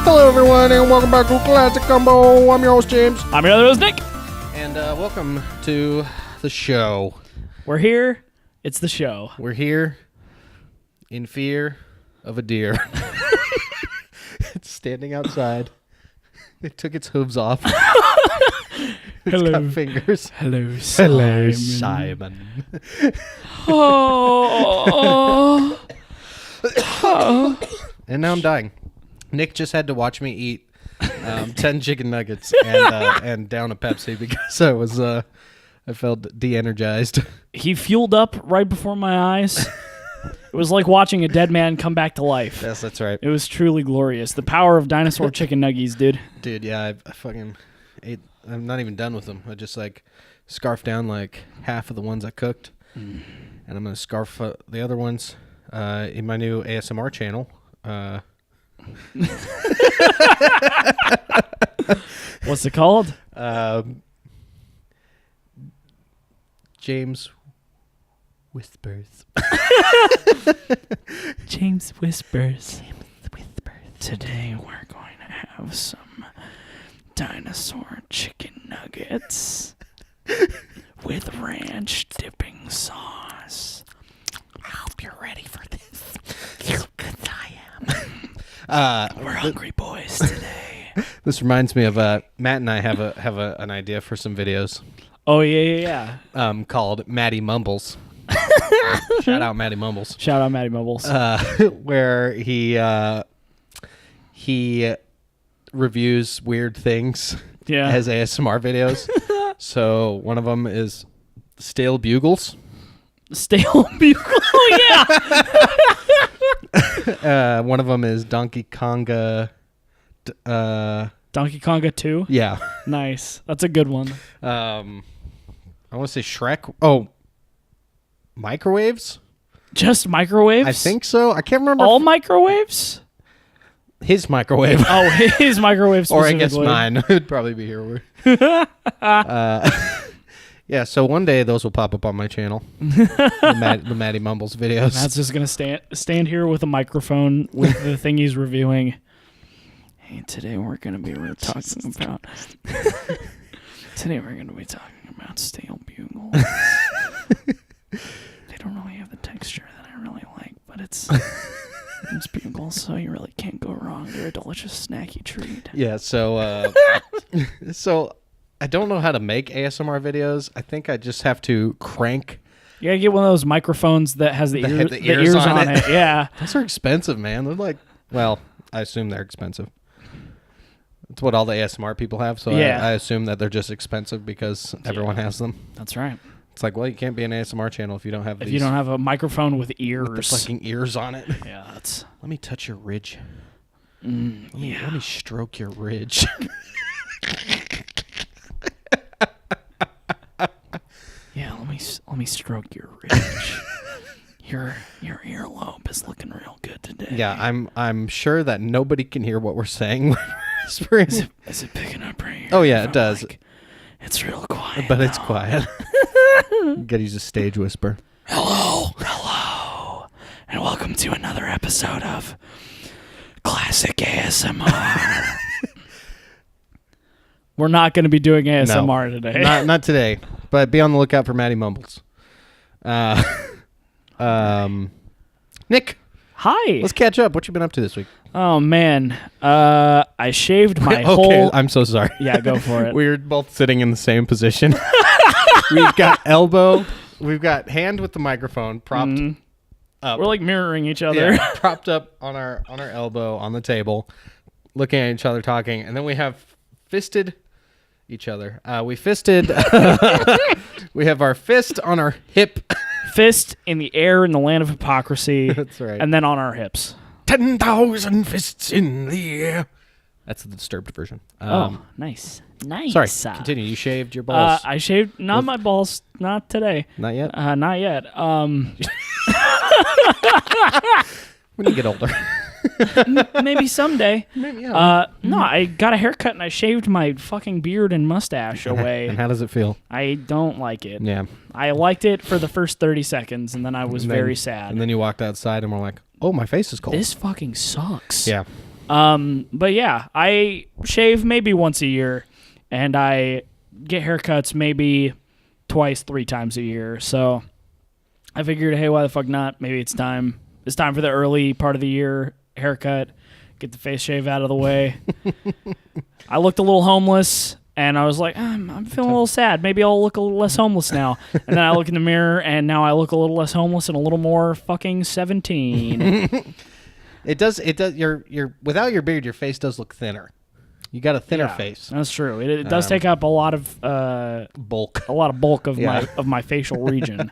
Hello, everyone, and welcome back to Classic Combo. I'm your host, James. I'm your other host, Nick. And welcome to the show. We're here. It's the show. We're here in fear of a deer. It's standing outside. It took its hooves off. It's got fingers. Hello, Simon. Hello, Simon. Oh. And now I'm dying. Nick just had to watch me eat 10 chicken nuggets and down a Pepsi because I felt de-energized. He fueled up right before my eyes. It was like watching a dead man come back to life. Yes, that's right. It was truly glorious. The power of dinosaur chicken nuggies, dude. Dude, yeah, I fucking ate. I'm not even done with them. I just scarfed down half of the ones I cooked, and I'm gonna scarf the other ones in my new ASMR channel. What's it called? James Whispers. James Whispers. Today we're going to have some dinosaur chicken nuggets with ranch dipping sauce. I hope you're ready for this. Because I am. We're hungry boys today. This reminds me of Matt and I have an idea for some videos. Oh yeah. Called Matty Mumbles. Shout out Matty Mumbles. Shout out Matty Mumbles. Where he reviews weird things as ASMR videos. So one of them is stale bugles. Stale bugles. Oh yeah. One of them is Donkey Konga. Donkey Konga 2? Yeah. Nice. That's a good one. I want to say Shrek. Oh, microwaves? Just microwaves? I think so. I can't remember. All microwaves? His microwave. Oh, his microwave specifically. Or I guess mine. It would probably be here. Yeah, so one day those will pop up on my channel. the Matty Mumbles videos. Matt's just going to stand here with a microphone with the thing he's reviewing. Hey, today we're going to be talking about... Today we're going to be talking about stale bugles. They don't really have the texture that I really like, but it's bugles, so you really can't go wrong. They're a delicious snacky treat. Yeah, so so I don't know how to make ASMR videos. I think I just have to crank. You gotta get one of those microphones that has the ears on it. Yeah. Those are expensive, man. They're well, I assume they're expensive. That's what all the ASMR people have, so yeah. I assume that they're just expensive because everyone has them. That's right. It's well, you can't be an ASMR channel if you don't have you don't have a microphone with ears. With the fucking ears on it. Yeah, that's... Let me touch your ridge. Let me stroke your ridge. Yeah, let me stroke your ridge. Your earlobe is looking real good today. Yeah, I'm sure that nobody can hear what we're saying. Is it picking up right here? Oh yeah, it does. It's real quiet. But it's quiet. You gotta use a stage whisper. Hello, and welcome to another episode of Classic ASMR. We're not going to be doing ASMR today. Not today, but be on the lookout for Matty Mumbles. Nick. Hi. Let's catch up. What you been up to this week? Oh, man. I shaved my whole... I'm so sorry. Yeah, go for it. We're both sitting in the same position. We've got elbow. We've got hand with the microphone propped up. We're mirroring each other. Yeah, propped up on our elbow on the table, looking at each other, talking. And then we have fisted each other. We fisted. We have our fist on our hip. Fist in the air in the land of hypocrisy. That's right. And then on our hips. 10,000 fists in the air. That's the disturbed version. Nice. Sorry, continue. You shaved your balls. I shaved, not my balls, not today. Not yet? Not yet. When you get older. Maybe someday. Maybe, yeah. No, I got a haircut and I shaved my fucking beard and mustache away. And how does it feel? I don't like it. Yeah. I liked it for the first 30 seconds, and then I was very sad. And then you walked outside and were like, oh, my face is cold. This fucking sucks. Yeah. But yeah, I shave maybe once a year, and I get haircuts maybe twice, 3 times a year. So I figured, hey, why the fuck not? Maybe it's time. It's time for the early part of the year haircut. Get the face shave out of the way. I looked a little homeless, and I was like, I'm feeling a little sad. Maybe I'll look a little less homeless now. And then I look in the mirror, and now I look a little less homeless and a little more fucking 17. It does. Your without your beard, your face does look thinner. You got a thinner face. That's true. It does take up a lot of Bulk. A lot of bulk of my facial region.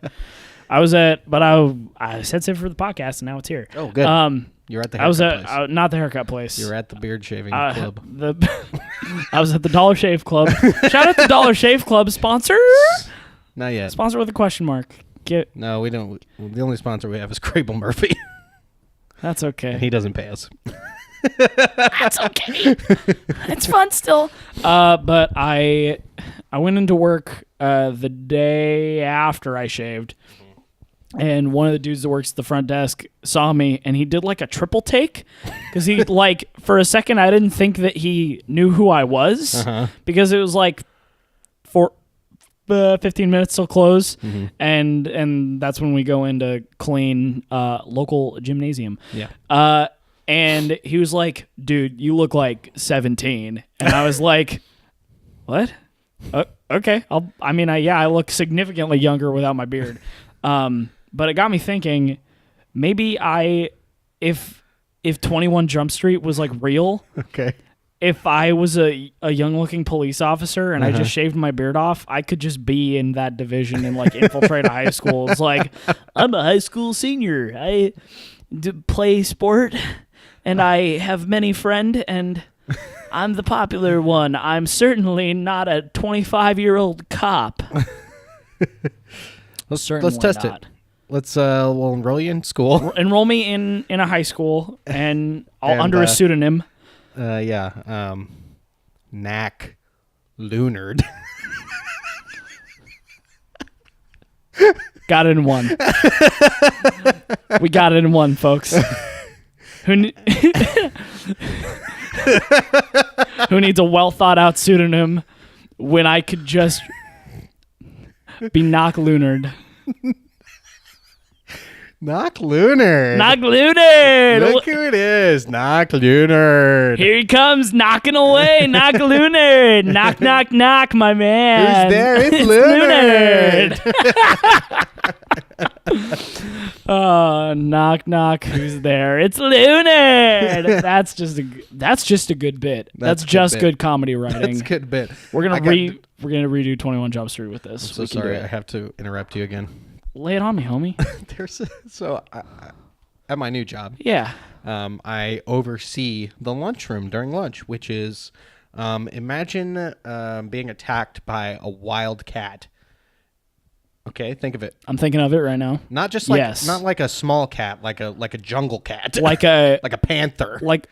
I said save for the podcast, and now it's here. Oh, good. You're at the haircut place. Not the haircut place. You're at the beard shaving club. I was at the Dollar Shave Club. Shout out to Dollar Shave Club sponsor. Not yet. Sponsor with a question mark. No, we don't. The only sponsor we have is Crable Murphy. That's okay. And he doesn't pay us. That's okay. It's fun still. But I went into work the day after I shaved. And one of the dudes that works at the front desk saw me, and he did like a triple take because he like for a second I didn't think that he knew who I was because it was like 15 minutes till close, and that's when we go in to clean local gymnasium. Yeah. And he was like, "Dude, you look like 17," and I was like, "What? Okay, I look significantly younger without my beard." But it got me thinking, maybe if 21 Jump Street was like real, okay. If I was a young looking police officer and I just shaved my beard off, I could just be in that division and like infiltrate a high school. It's like, I'm a high school senior. I play sport and I have many friend and I'm the popular one. I'm certainly not a 25-year-old cop. Let's test it. We'll enroll you in school. Enroll me in a high school, and under a pseudonym. Knack Lunard. Got it in one. We got it in one, folks. Who needs a well thought out pseudonym when I could just be Knock Lunard? Knock Lunard. Knock Lunard. Look who it is. Knock Lunard. Here he comes, knocking away. Knock Lunard. Knock, knock, knock, my man. Who's there? It's Lunard. Oh, knock, knock. Who's there? It's Lunard. That's just a good bit. That's just good comedy writing. That's a good bit. We're gonna redo 21 Jump Street with this. I'm so sorry. I have to interrupt you again. Lay it on me, homie. At my new job, I oversee the lunchroom during lunch, which is imagine being attacked by a wild cat. Okay, think of it. I'm thinking of it right now. Not just like not like a small cat, like a jungle cat, like a panther. It's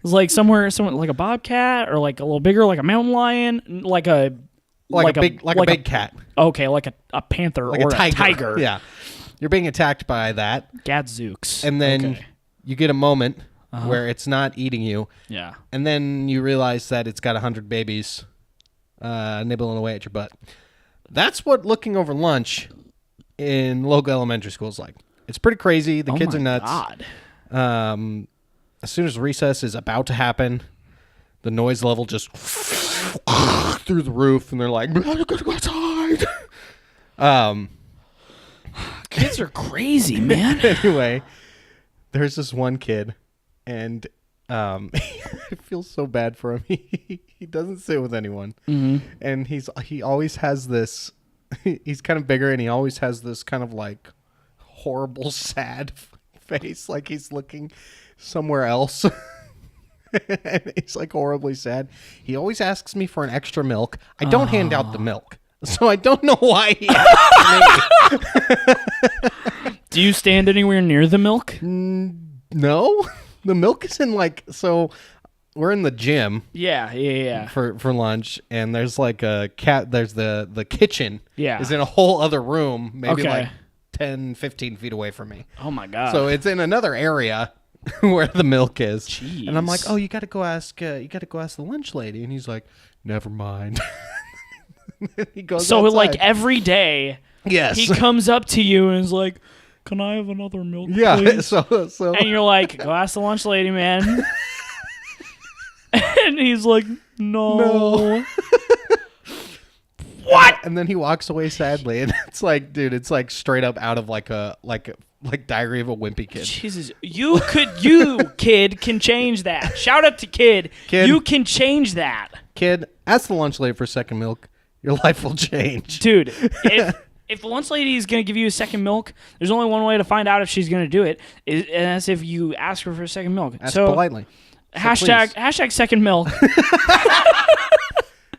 like somewhere like a bobcat or like a little bigger, like a mountain lion, like a big cat. Okay, like a panther or a tiger. Yeah, you're being attacked by that. Gadzooks. And then you get a moment where it's not eating you. Yeah. And then you realize that it's got 100 babies nibbling away at your butt. That's what looking over lunch in local elementary school is like. It's pretty crazy. The kids are nuts. God. As soon as recess is about to happen, the noise level just through the roof, and they're like, "I'm gonna go outside." Kids are crazy, man. Anyway, there's this one kid, and I feel so bad for him. He doesn't sit with anyone, and he always has this. He's kind of bigger, and he always has this kind of like horrible, sad face, like he's looking somewhere else. And he's like horribly sad. He always asks me for an extra milk. I don't hand out the milk, so I don't know why he asks me. Do you stand anywhere near the milk? No, the milk is in so. We're in the gym. Yeah. For lunch, and there's like a cat. There's the kitchen. Yeah, is in a whole other room, maybe like 10, 15 feet away from me. Oh my god! So it's in another area. where the milk is. Jeez. And I'm like, oh, you got to go ask the lunch lady. And he's like, never mind. He goes So outside. like every day, yes, he comes up to you and is like, "Can I have another milk, yeah. please?" So And you're like, "Go ask the lunch lady, man." And he's like, "No." What? And then he walks away sadly, and it's like, dude, it's like straight up out of like Diary of a Wimpy Kid. Jesus, you kid can change that. Shout out to kid. You can change that. Kid, ask the lunch lady for second milk. Your life will change, Dude. If the lunch lady is going to give you a second milk, there's only one way to find out if she's going to do it, and that's if you ask her for a second milk. Ask politely. Hashtag second milk.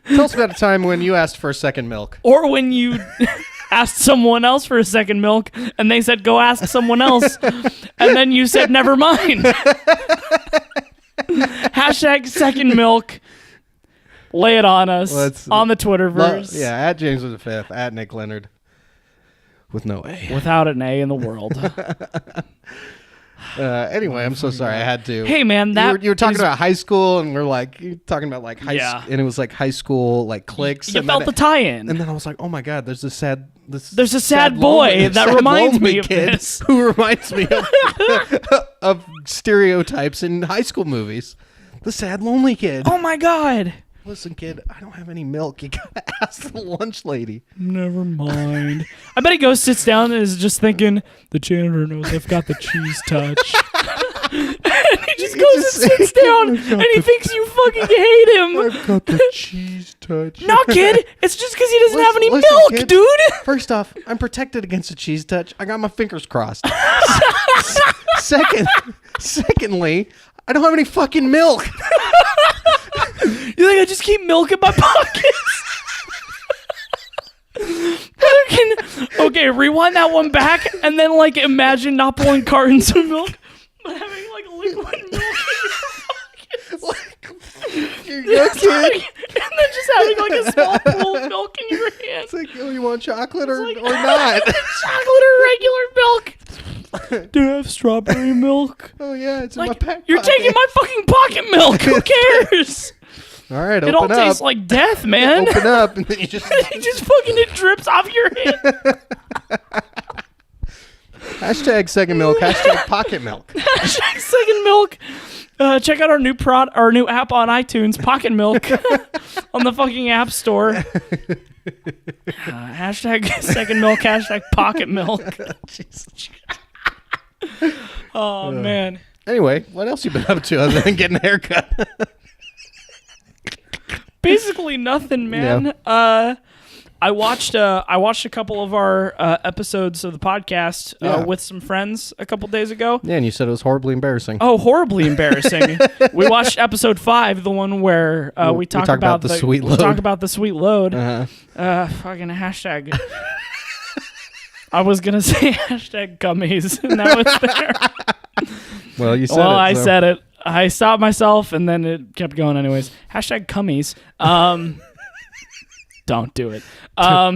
Tell us about a time when you asked for a second milk. Or when you asked someone else for a second milk, and they said, go ask someone else, and then you said, never mind. Hashtag second milk. Lay it on us on the Twitterverse. Yeah, at James with the Fifth, at Nick Leonard. With no A. Without an A in the world. Anyway, I'm so sorry. I had to. Hey, man, you were talking about high school, and we're like, you're talking about like and it was like high school like cliques. You felt the tie-in. And then I was like, oh my god, there's a sad boy that reminds me of kid this. who reminds me of stereotypes in high school movies. The sad lonely kid. Oh my god. Listen, kid, I don't have any milk. You gotta ask the lunch lady. Never mind. I bet he goes, sits down, and is just thinking, the janitor knows I've got the cheese touch. And he just goes and sits down, and he thinks you fucking hate him. I've got the cheese touch. No, kid, it's just because he doesn't have any Listen, milk, kid, dude. First off, I'm protected against a cheese touch. I got my fingers crossed. Secondly, I don't have any fucking milk. You think I just keep milk in my pockets? Okay, rewind that one back, and then like imagine not pulling cartons of milk, but having like liquid milk in your pockets. You're kid. And then just having like a small pool of milk in your hand. It's like, oh, you want chocolate or like, not? Chocolate or regular milk? Do you have strawberry milk? Oh yeah, it's like, in my back You're pocket. taking my fucking pocket milk. Who cares? All right, it all tastes like death, man. Open up, and then you just it drips off your hand. Hashtag second milk. Hashtag pocket milk. Hashtag second milk. Check out our new app on iTunes, Pocket Milk, on the fucking App Store. Hashtag second milk. Hashtag pocket milk. Jesus. Oh man. Anyway, what else you been up to other than getting a haircut? Basically nothing, man. Yeah. I watched a couple of our episodes of the podcast with some friends a couple days ago. Yeah, and you said it was horribly embarrassing. Oh, horribly embarrassing. We watched episode 5, the one where we talk about the sweet load. We talk about the sweet load. Fucking hashtag. I was gonna say hashtag gummies, and that was there. Well, you said it. Well, I said it. I stopped myself, and then it kept going anyways. Hashtag cummies. Don't do it.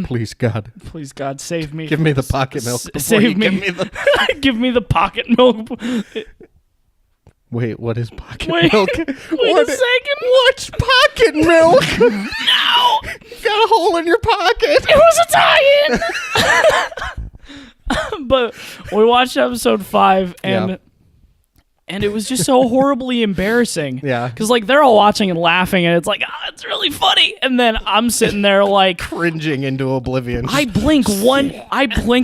Please, God. Please, God, save me. Give me the pocket milk. Save me. Give me the pocket milk. Wait, what is pocket milk? Wait a second. What's pocket milk? No. You got a hole in your pocket. It was a tie-in. But we watched episode 5, and it was just so horribly embarrassing. Yeah. Because, like, they're all watching and laughing, and it's like, it's really funny. And then I'm sitting there, like... cringing into oblivion. I blink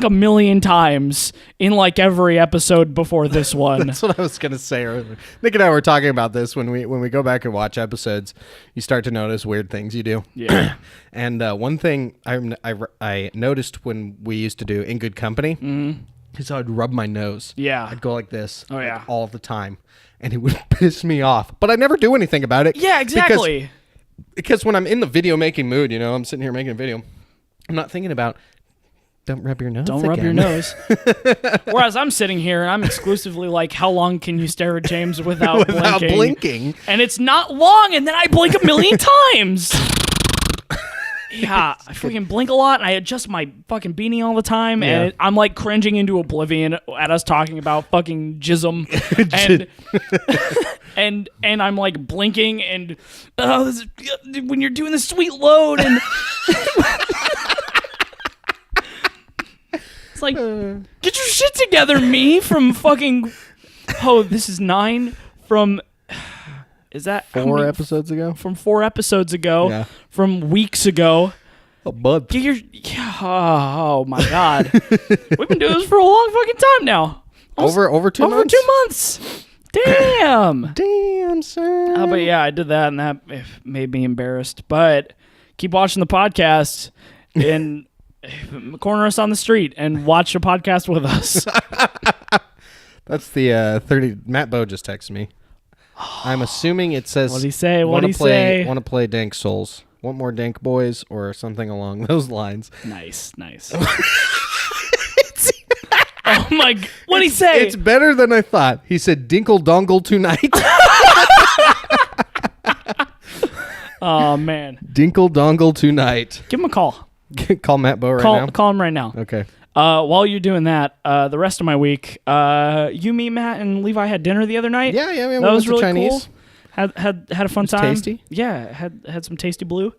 a million times in, like, every episode before this one. That's what I was going to say earlier. Nick and I were talking about this when we go back and watch episodes. You start to notice weird things you do. Yeah. And one thing I noticed when we used to do In Good Company... is I'd rub my nose. Yeah. I'd go like this. Oh, yeah. All the time. And it would piss me off. But I never do anything about it. Yeah, exactly. Because when I'm in the video making mood, I'm sitting here making a video, I'm not thinking about, don't rub your nose Don't rub your nose. Whereas I'm sitting here and I'm exclusively like, how long can you stare at James without blinking? blinking? And it's not long, and then I blink a million times. Yeah, I fucking blink a lot, and I adjust my fucking beanie all the time, Yeah. and I'm like cringing into oblivion at us talking about fucking jism, and I'm like blinking, and this is, when you're doing the sweet load, and it's like, get your shit together, me from fucking. Oh, this is 9 from. Is that how 4 many- episodes ago? From 4 episodes ago, Yeah. from weeks ago. A month. Get your, oh my god, we've been doing this for a long fucking time now. Over 2 months? Over 2 months. Damn. Damn, son. But yeah, I did that, and that made me embarrassed. But keep watching the podcast and corner us on the street and watch a podcast with us. That's the 30. Matt Bowe just texted me. I'm assuming it says. What'd he say? Want What'd he say? to play Dank Souls? Want more Dank Boys or something along those lines? Nice. Oh my! What'd he say? It's better than I thought. He said Dinkle Dongle tonight. Oh man! Dinkle Dongle tonight. Give him a call. Call Matt Bowe right now. Call him right now. Okay. While you're doing that, the rest of my week, you, me, Matt, and Levi had dinner the other night. Yeah. We That went was to really Chinese. cool. Had a fun time. Tasty. Yeah, had some tasty blue.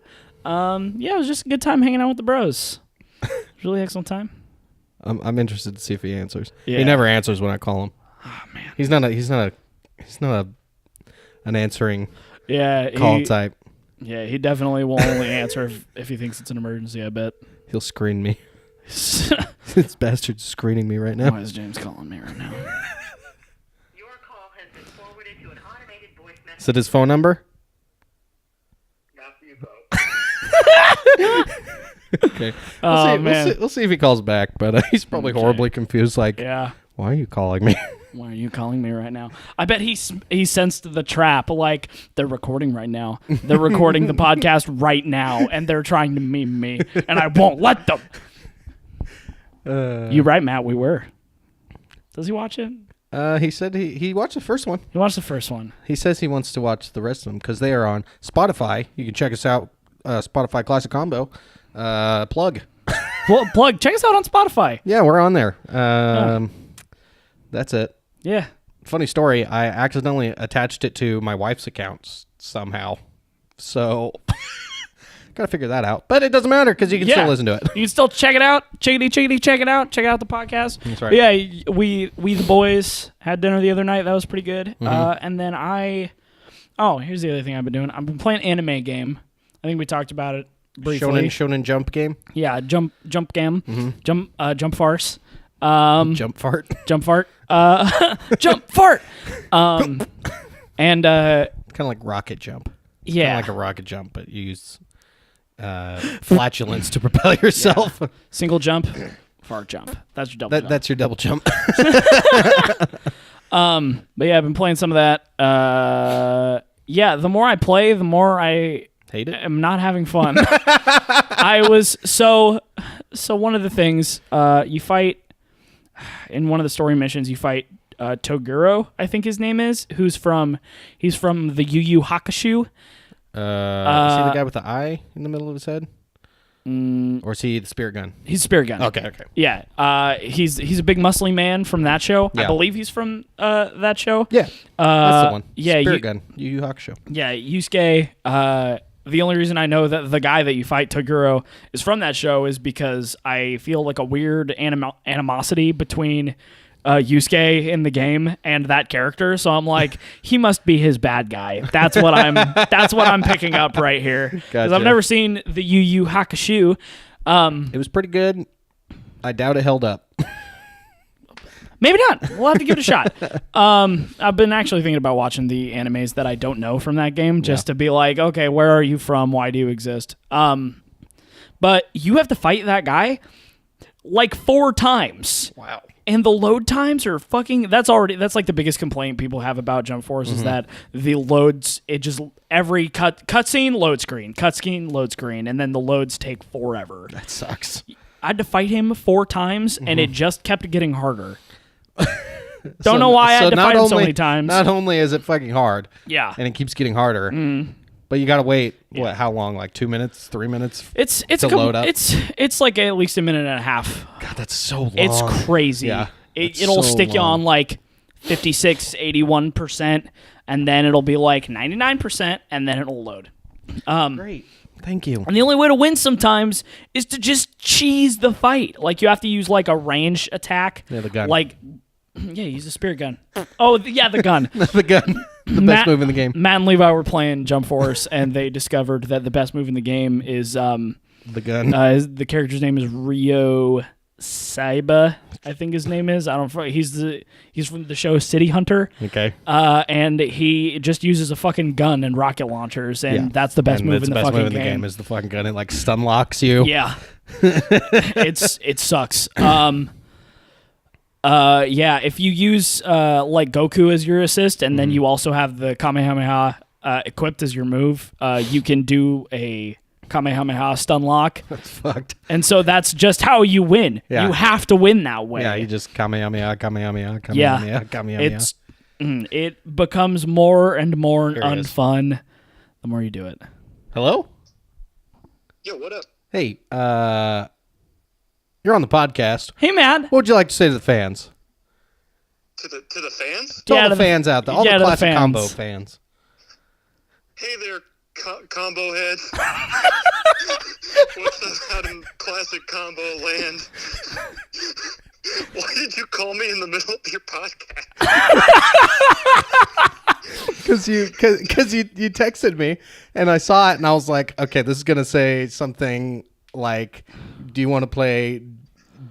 Yeah, it was just a good time hanging out with the bros. It was a really excellent time. I'm interested to see if he answers. Yeah. He never answers when I call him. Oh man. He's not an answering Yeah. call type. Yeah, he definitely will only answer if he thinks it's an emergency. I bet. He'll screen me. This bastard's screening me right now. Why is James calling me right now? Your call has been forwarded to an automated voice message. Is it his phone number? Not for you, Bo. Okay. Oh, man. We'll see if he calls back, but he's probably Okay. horribly confused. Like, Yeah. why are you calling me? Why are you calling me right now? I bet he sensed the trap. Like, they're recording right now. They're recording the podcast right now, and they're trying to meme me, and I won't let them. You're right, Matt. We were. Does he watch it? He said he watched the first one. He watched the first one. He says he wants to watch the rest of them because they are on Spotify. You can check us out, Spotify Classic Combo. Plug. Well, plug. Check us out on Spotify. Yeah, we're on there. That's it. Yeah. Funny story. I accidentally attached it to my wife's account somehow. So, gotta figure that out. But it doesn't matter because you can still listen to it. You can still check it out. Chickadee, check it out. Check out the podcast. That's right. But yeah, we the boys had dinner the other night. That was pretty good. And then here's the other thing I've been doing. I've been playing an anime game. I think we talked about it briefly. Shonen Jump game. Yeah, jump game. Jump farce. Jump fart. Jump fart. Jump fart. And Kind of like rocket jump. yeah. Kind of like a rocket jump, but you use flatulence to propel yourself. Single jump, fart jump. That's your double jump. That's your double jump. But yeah, I've been playing some of that. Yeah, the more I play, the more I Hate it. am not having fun. I was so one of the things you fight in one of the story missions. You fight Toguro, I think his name is, he's from the Yu Yu Hakusho. Is he the guy with the eye in the middle of his head? Or is he the spirit gun? He's a spirit gun. Okay. Yeah. He's a big muscly man from that show. Yeah. I believe he's from that show. Yeah. That's the one. Yeah. Spirit gun. Yu Yu Hakusho. Yeah, Yusuke. The only reason I know that the guy that you fight, Toguro, is from that show is because I feel like a weird animosity between Yusuke in the game and that character. So I'm like, he must be his bad guy. That's what I'm picking up right here. Because I've Gotcha. never seen the Yu Yu Hakusho. It was pretty good. I doubt it held up. Maybe not. We'll have to give it a shot. I've been actually thinking about watching the animes that I don't know from that game just to be like, okay, where are you from? Why do you exist? But you have to fight that guy like 4 times. Wow. And the load times are fucking... That's like the biggest complaint people have about Jump Force is that the loads... It just... Every cutscene, load screen, and then the loads take forever. That sucks. I had to fight him 4 times, and it just kept getting harder. Don't know why I had to fight him so many times. Not only is it fucking hard, Yeah. and it keeps getting harder, But you gotta wait. What? How long? Like 2 minutes, 3 minutes? It's to load up. It's like at least a minute and a half. God, that's so long. It's crazy. Yeah, It'll so stick you long. on like 56, 81%, and then it'll be like 99%, and then it'll load. Great. Thank you. And the only way to win sometimes is to just cheese the fight. Like you have to use like a range attack. Yeah, the gun. Like, yeah, use a spirit gun. Oh, yeah, the gun. The gun. The best move in the game. Matt and Levi were playing Jump Force, and they discovered that the best move in the game is The gun. the character's name is Ryo Saiba, I think his name is. I don't. He's from the show City Hunter. Okay. And he just uses a fucking gun and rocket launchers, and that's the best And move it's in the best fucking move in the game is the fucking gun. It like stun locks you. Yeah, it sucks. Yeah, if you use like Goku as your assist, and then you also have the Kamehameha equipped as your move, you can do a Kamehameha stun lock. That's fucked. And so that's just how you win. Yeah. You have to win that way. Yeah, you just Kamehameha, Kamehameha, Kamehameha, Yeah. Kamehameha. It becomes more and more Here it is. unfun the more you do it. Hello? Yo, what up? Hey, you're on the podcast. Hey, man. What would you like to say to the fans? To the fans? To Yeah, all to the the- fans out there. All yeah, the to the classic fans. combo fans. Hey there, combo heads. What's up out in classic combo land? Why did you call me in the middle of your podcast? Because you texted me, and I saw it, and I was like, okay, this is going to say something like, do you want to play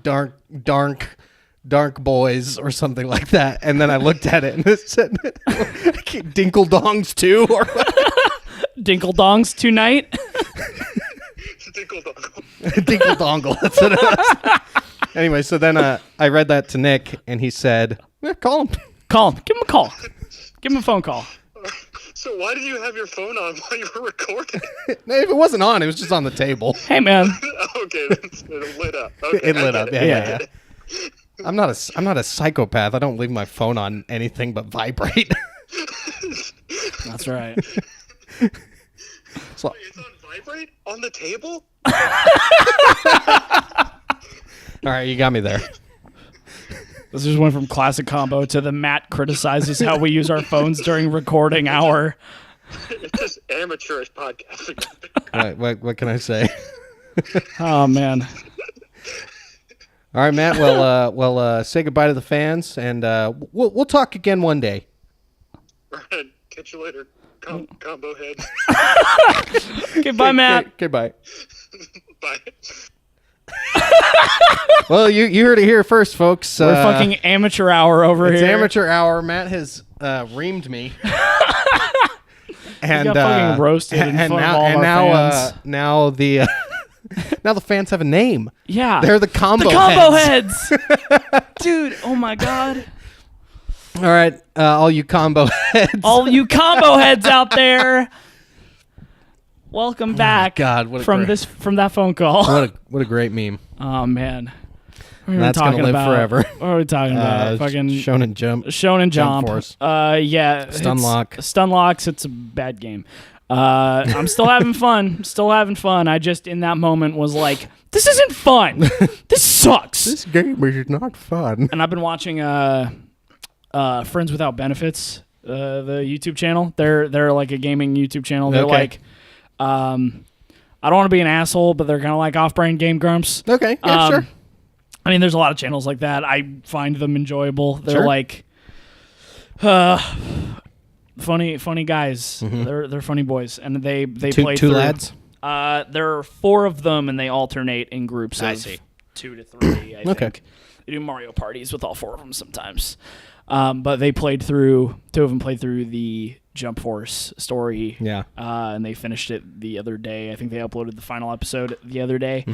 Dark Boys or something like that? And then I looked at it, and it said Dinkle Dongs 2 or Dinkle Dongs tonight. Dinkle dongle. Dinkle Dongle. That's what it was. Anyway, so then I read that to Nick, and he said, yeah, call him. Call him. Give him a call. Give him a phone call. So why did you have your phone on while you were recording? If it wasn't on, it was just on the table. Hey, man. Okay, it lit up. Okay, It lit I up. get Yeah, it. yeah. I'm not a psychopath. I don't leave my phone on anything but vibrate. That's right. So, It's on vibrate? On the table? all right, you got me there. This just went from classic combo to the Matt criticizes how we use our phones during recording hour. It's just amateurish podcasting. What can I say? Oh, man. All right, Matt. Well, say goodbye to the fans, and we'll talk again one day. Right, catch you later, combo heads. Okay, bye, Matt. Okay, bye. Bye. Well, you heard it here first, folks. We're fucking amateur hour over It's here. amateur hour. Matt has reamed me. And got fucking roasted in front of all of our fans. now the now the fans have a name. Yeah. They're the combo heads. Dude, oh my God. All right, all you combo heads. All you combo heads out there. Welcome back. God, what a from great- from that phone call. What a great meme. Oh man. What are we That's talking gonna live about? forever. What are we talking about? Fucking Shonen Jump. Shonen Jump Jump. Force. Yeah. Stunlock. Stunlocks, it's a bad game. I'm still having fun. Still having fun. I just in that moment was like, this isn't fun. This sucks. This game is not fun. And I've been watching Friends Without Benefits, the YouTube channel. They're like a gaming YouTube channel. They're Okay. like I don't want to be an asshole, but they're kind of like off-brand game grumps. Okay, yeah, sure. I mean, there's a lot of channels like that. I find them enjoyable. They're Sure. like funny guys. They're funny boys, and they play Two through. lads. There are 4 of them, and they alternate in groups I of see. 2 to 3. I Okay. think they do Mario parties with all 4 of them sometimes. But they played through. 2 of them played through the Jump Force story. Yeah. And they finished it the other day. I think they uploaded the final episode the other day.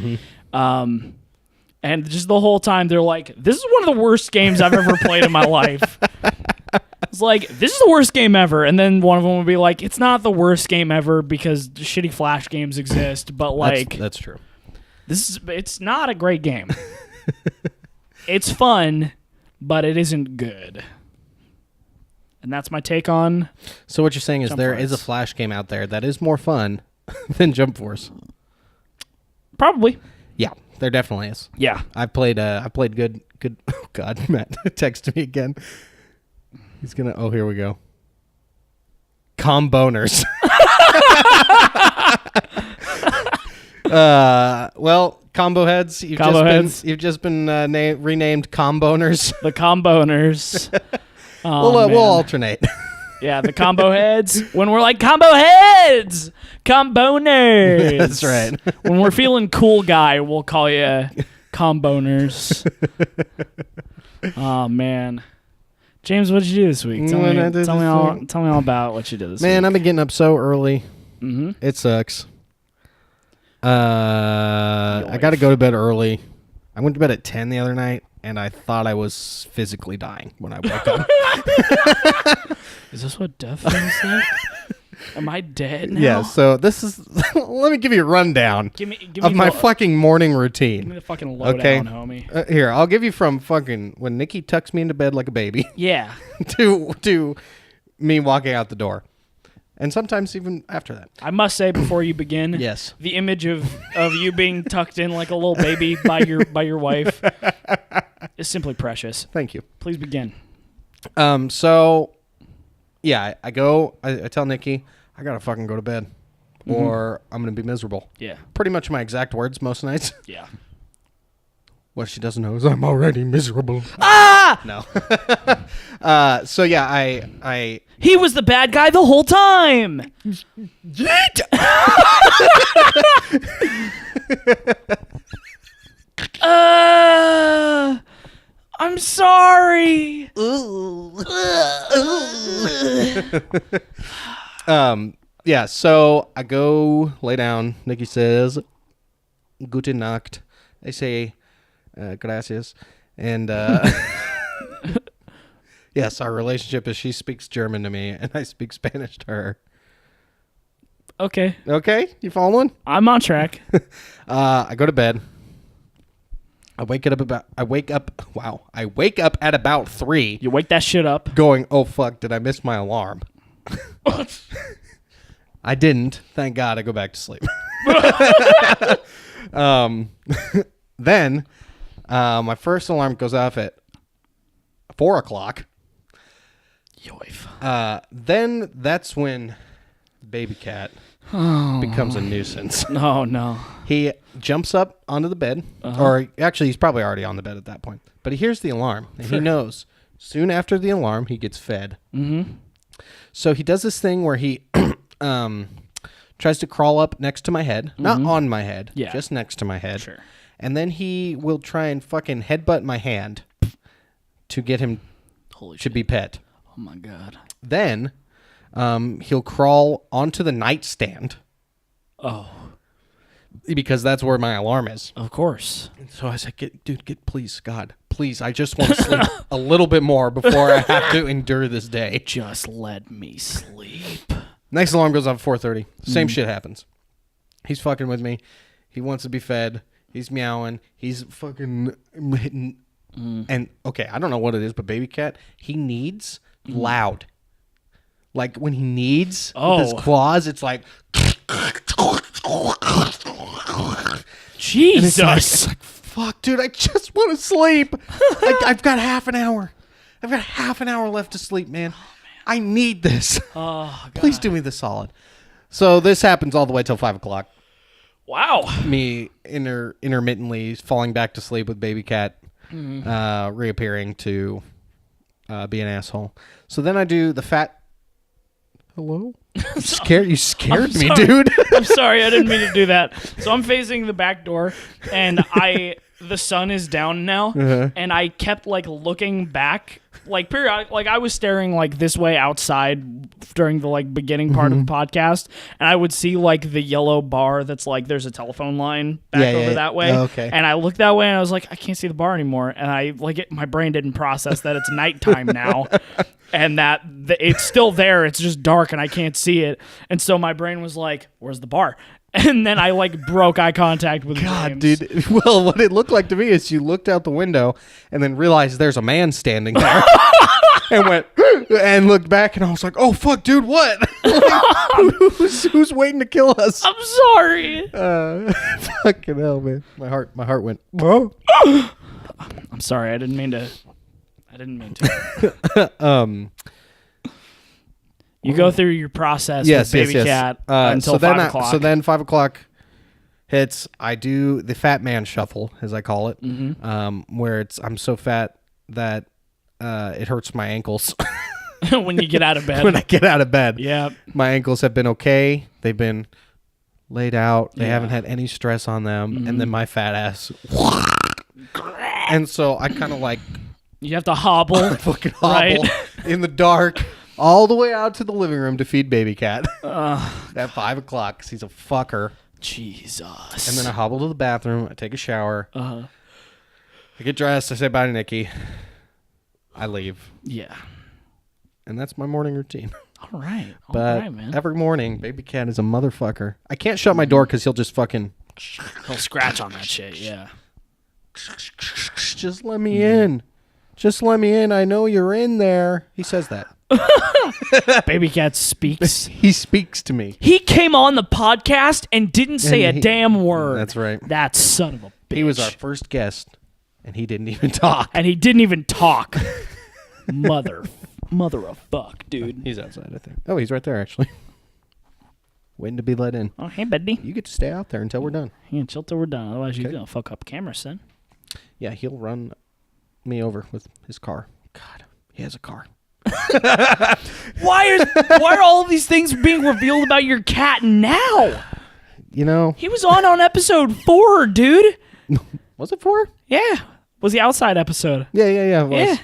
And just the whole time they're like, "This is one of the worst games I've ever played in my life." It's like, this is the worst game ever. And then one of them would be like, it's not the worst game ever because shitty Flash games exist, but like that's true. it's not a great game. It's fun, but it isn't good. And that's my take on. So what you're saying is Jump there is a Force. Flash game out there that is more fun than Jump Force. Probably. Yeah, there definitely is. Yeah. I played good. Oh God, Matt texted me again. He's gonna. Oh, here we go. Comboners. Well, combo heads. You've just been renamed Comboners. The Comboners. Oh, We'll alternate. Yeah, the combo heads. When we're like, combo heads! Comboners! That's right. When we're feeling cool guy, we'll call you Comboners. Oh, man. James, what did you do this week? Tell me all about what you did this week. Man, I've been getting up so early. Mm-hmm. It sucks. I got to go to bed early. I went to bed at 10 the other night, and I thought I was physically dying when I woke up. Is this what death feels like? Am I dead now? Yeah, so this is... let me give you a rundown Give me of my the, fucking morning Give me routine. the fucking lowdown, Okay. homie. Here, I'll give you from fucking when Nikki tucks me into bed like a baby Yeah. to me walking out the door. And sometimes even after that. I must say before you begin, Yes. the image of you being tucked in like a little baby by your wife is simply precious. Thank you. Please begin. So, yeah, I tell Nikki, I gotta fucking go to bed, or I'm gonna be miserable. Yeah. Pretty much my exact words most nights. Yeah. What she doesn't know is I'm already miserable. Ah! No. So yeah, I He was the bad guy the whole time. I'm sorry. Yeah, so I go lay down. Nikki says, Gute Nacht. I say, gracias. And, yes, our relationship is she speaks German to me and I speak Spanish to her. Okay. Okay, you following? I'm on track. I go to bed. I wake up at about 3 You wake that shit up. going, oh fuck, did I miss my alarm? I didn't. Thank God. I go back to sleep. Then my first alarm goes off at 4 o'clock. Yoif. Then that's when baby cat becomes a nuisance. No. He jumps up onto the bed, or actually he's probably already on the bed at that point. But he hears the alarm, and he knows soon after the alarm he gets fed. Mm-hmm. So he does this thing where he tries to crawl up next to my head, not on my head, Yeah. just next to my head. Sure. And then he will try and fucking headbutt my hand to get him Holy to shit. be pet. Oh my God. Then he'll crawl onto the nightstand Oh, because that's where my alarm is. of course. So I said, get, please, God, please, I just want to sleep a little bit more before I have to endure this day. Just let me sleep. Next alarm goes off at 4:30. Same shit happens. He's fucking with me. He wants to be fed. He's meowing. He's fucking hitting. And, okay, I don't know what it is, but baby cat, he needs loud. Like, when he needs with his claws, it's like... Jesus. It's like, fuck, dude, I just want to sleep. I've got half an hour. I've got half an hour left to sleep, man. I need this. Oh, God. Please do me the solid. So this happens all the way till 5 o'clock. Wow. Me intermittently falling back to sleep with baby cat reappearing to be an asshole. So then I do the fat... Hello? You scared me, dude. I'm sorry, I didn't mean to do that. So I'm facing the back door, and the sun is down now, and I kept like looking back, like periodic, like I was staring like this way outside during the like beginning part of the podcast, and I would see like the yellow bar that's like there's a telephone line back over that way. Oh, okay. And I looked that way, and I was like, I can't see the bar anymore, and I like my brain didn't process that it's nighttime now. And that it's still there. It's just dark and I can't see it. And so my brain was like, where's the bar? And then I like broke eye contact with God, James. dude. Well, what it looked like to me is you looked out the window and then realized there's a man standing there. and went and looked back, and I was like, "Oh fuck, dude, what? Like, who's waiting to kill us?" I'm sorry. Fucking hell, man. My heart went. Whoa. I'm sorry. I didn't mean to. You go through your process with baby cat until 5 o'clock. So then 5 o'clock hits. I do the fat man shuffle, as I call it, where I'm so fat that it hurts my ankles. When you get out of bed. When I get out of bed. Yeah. My ankles have been okay. They've been laid out. They haven't had any stress on them. And then my fat ass. And so I kind of like... You have to hobble. Fucking hobble in the dark all the way out to the living room to feed baby cat at 5 o'clock because he's a fucker. Jesus. And then I hobble to the bathroom. I take a shower. I get dressed. I say bye to Nikki. I leave. Yeah. And that's my morning routine. All right. But man. every morning, baby cat is a motherfucker. I can't shut my door because he'll just fucking... He'll scratch on that shit, yeah. Just let me in. Just let me in. I know you're in there. He says that. Baby cat speaks. He speaks to me. He came on the podcast and didn't say a damn word. That's right. That son of a bitch. He was our first guest, and he didn't even talk. And he didn't even talk. Mother of fuck, dude. He's outside, I think. Oh, he's right there, actually. Waiting to be let in. Oh, hey, buddy. You get to stay out there until we're done. Yeah, chill till we're done. Otherwise, you're going to fuck up camera, son. Yeah, he'll run me over with his car. God, he has a car. Why are all these things being revealed about your cat now? You know, He was on episode 4, dude. was it 4? Yeah. Was the outside episode. Yeah. It was. Yeah.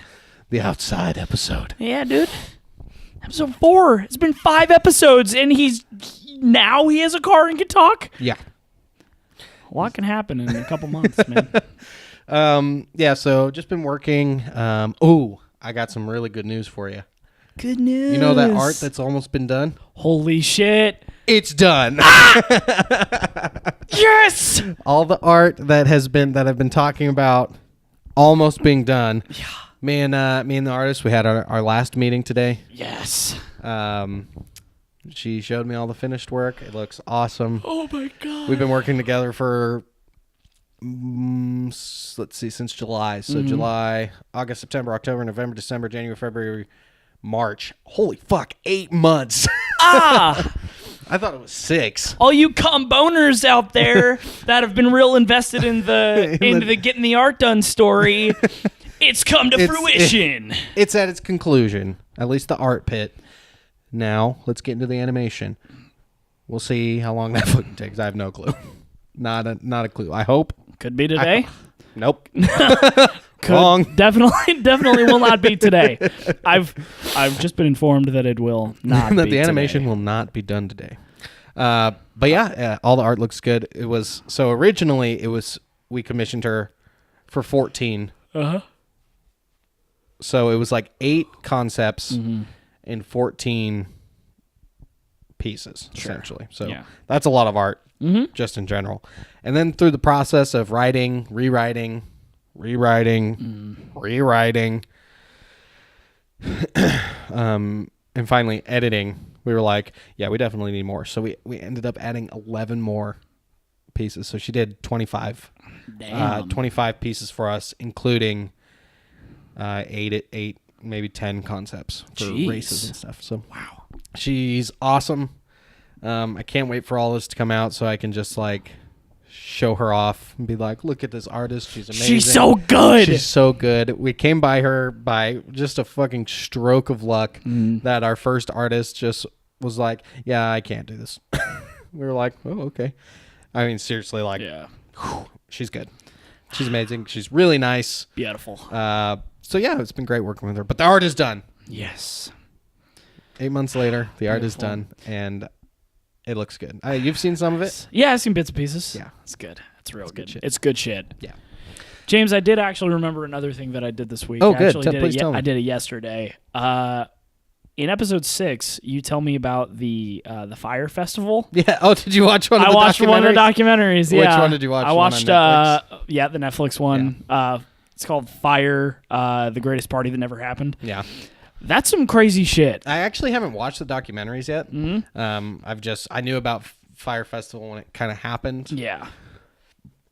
The outside episode. Yeah, dude. Episode 4. It's been 5 episodes, and he has a car and can talk. Yeah. A lot can happen in a couple months, man. Yeah, so just been working. I got some really good news for you. Good news. You know that art that's almost been done? Holy shit. It's done. Yes! All the art that I've been talking about almost being done. Yeah. Me and the artist, we had our last meeting today. Yes. She showed me all the finished work. It looks awesome. Oh my god. We've been working together for let's see, since July. So July, August, September, October, November, December, January, February, March. Holy fuck, 8 months. I thought it was 6. All you boners out there that have been real invested in the getting the art done story, it's come to fruition. It's at its conclusion, at least the art pit. Now, let's get into the animation. We'll see how long that fucking takes. I have no clue. Not a clue. I hope. Could be today. Nope. Wrong. Definitely will not be today. I've just been informed that it will not that be the animation today. will not be done today. But yeah, all the art looks good. It was originally we commissioned her for 14. So it was like 8 concepts in 14 pieces, essentially. So that's a lot of art, just in general. And then through the process of writing, rewriting, and finally editing, we were like, yeah, we definitely need more. So we ended up adding 11 more pieces. So she did 25. Damn. 25 pieces for us, including 8, maybe 10 concepts for races and stuff. So wow, she's awesome. I can't wait for all this to come out so I can just like show her off and be like, look at this artist, she's amazing, she's so good. She's so good. We came by her by just a fucking stroke of luck that our first artist just was like, yeah, I can't do this. We were like, oh, okay. I mean, seriously, like, whew, she's good. She's amazing. She's really nice. Beautiful. So yeah, it's been great working with her. But the art is done. Yes. 8 months later, the art is done, and it looks good. You've seen some of it? Yeah, I've seen bits and pieces. Yeah. It's good. It's real good. shit. It's good shit. Yeah. James, I did actually remember another thing that I did this week. Oh, I good. actually Please tell me. I did it yesterday. In episode 6, you tell me about the Fire Festival. Yeah. Oh, did you watch one of the documentaries? I watched one of the documentaries, yeah. Which one did you watch? I watched, the Netflix one. It's called Fire, The Greatest Party That Never Happened. Yeah. That's some crazy shit. I actually haven't watched the documentaries yet. Mm-hmm. I knew about Fire Festival when it kind of happened. Yeah.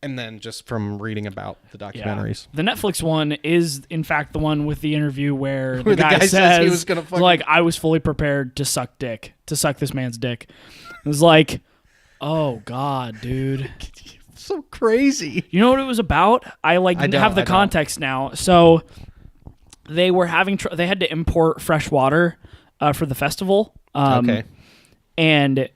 And then just from reading about the documentaries. The Netflix one is, in fact, the one with the interview where Where the guy says he was gonna fucking... like, I was fully prepared to suck this man's dick. It was like, oh, God, dude. So crazy. You know what it was about? I have the context now. So they were having, they had to import fresh water for the festival. Okay. And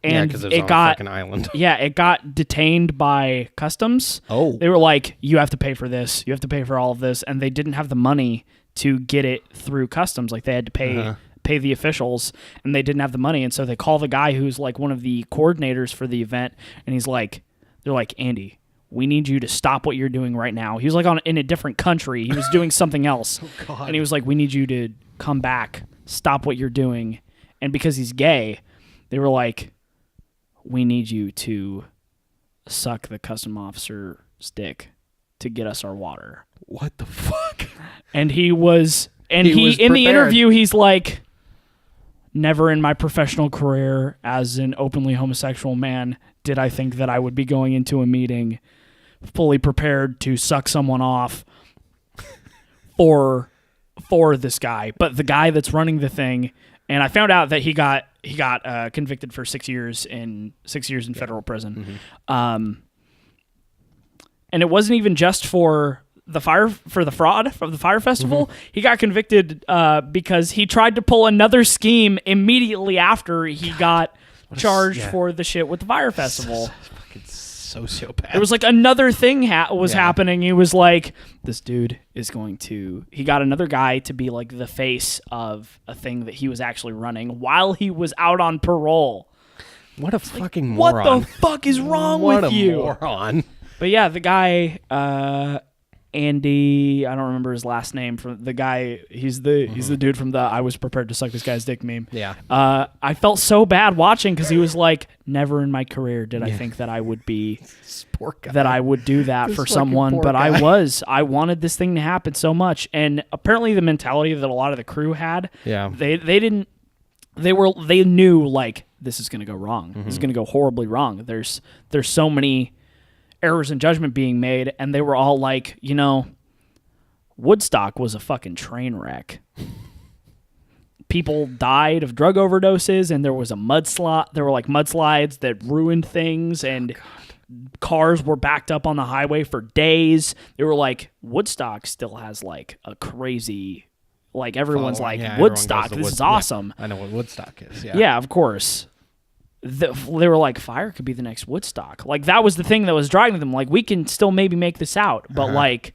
because it was on a fucking island. Yeah, it got detained by customs. Oh. They were like, you have to pay for this. You have to pay for all of this. And they didn't have the money to get it through customs. Like, they had to pay the officials, and they didn't have the money. And so they call the guy who's like one of the coordinators for the event, and he's like, they're like, Andy, we need you to stop what you're doing right now. He was like in a different country. He was doing something else. Oh, God. And he was like, we need you to come back, stop what you're doing. And because he's gay, they were like, we need you to suck the custom officer's dick to get us our water. What the fuck? And he was in the prepared. interview, he's like, never in my professional career as an openly homosexual man did I think that I would be going into a meeting fully prepared to suck someone off for this guy. But the guy that's running the thing, and I found out that he got convicted for 6 years in federal prison. Mm-hmm. And it wasn't even just for the fraud of the Fire Festival. Mm-hmm. He got convicted because he tried to pull another scheme immediately after he got charged for the shit with the Fire Festival. Fucking sociopath. There was like another thing happening. He was like, this dude is going to... He got another guy to be like the face of a thing that he was actually running while he was out on parole. What a fucking moron. What the fuck is wrong with you? What a moron. But yeah, the guy... Andy, I don't remember his last name. From the guy, he's the dude from the "I was prepared to suck this guy's dick" meme. Yeah. I felt so bad watching because he was like, "Never in my career did I think that I would be that I would do that for someone." But guy. I wanted this thing to happen so much, and apparently the mentality that a lot of the crew had. Yeah. They knew like this is gonna go wrong. This is gonna go horribly wrong. There's so many errors in judgment being made, and they were all like, Woodstock was a fucking train wreck. People died of drug overdoses, and there was a mudslide. There were like mudslides that ruined things, and cars were backed up on the highway for days. They were like, Woodstock still has like a crazy, like everyone's Following. like, Yeah, Woodstock, this is awesome. Yeah, I know what Woodstock is. Yeah. Yeah, of course. They were like, Fire could be the next Woodstock. Like, that was the thing that was driving them. Like, we can still maybe make this out. But, like,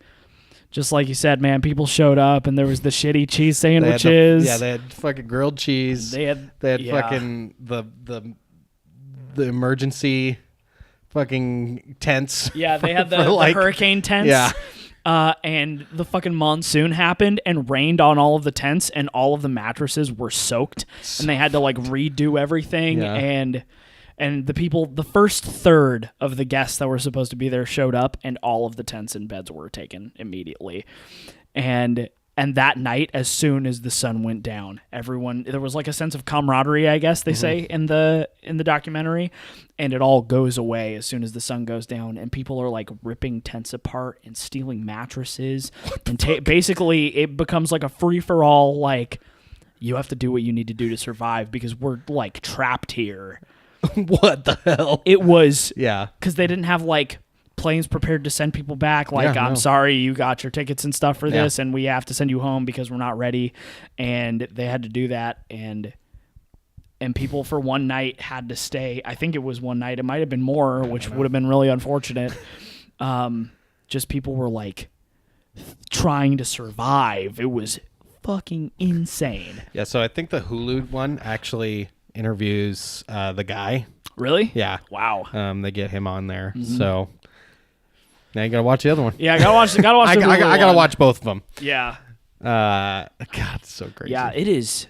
just like you said, man, people showed up, and there was the shitty cheese sandwiches. They had fucking grilled cheese. They had fucking the emergency fucking tents. Yeah, they had the hurricane tents. Yeah. And the fucking monsoon happened and rained on all of the tents, and all of the mattresses were soaked, and they had to like redo everything. Yeah. And the first third of the guests that were supposed to be there showed up, and all of the tents and beds were taken immediately. And that night, as soon as the sun went down, there was like a sense of camaraderie, I guess they say in the documentary, and it all goes away as soon as the sun goes down, and people are like ripping tents apart and stealing mattresses, and basically it becomes like a free for all. Like, you have to do what you need to do to survive because we're like trapped here. What the hell? It was because they didn't have like planes prepared to send people back. Like, I'm sorry, you got your tickets and stuff for this, and we have to send you home because we're not ready. And they had to do that, and people for one night had to stay. I think it was one night. It might have been more, which would have been really unfortunate. Just people were like trying to survive. It was fucking insane. Yeah, so I think the Hulu one actually interviews the guy. Really? Yeah. Wow. They get him on there. So now you gotta watch the other one. Yeah, I gotta watch. I gotta watch both of them. Yeah. God, it's so crazy. Yeah, it is.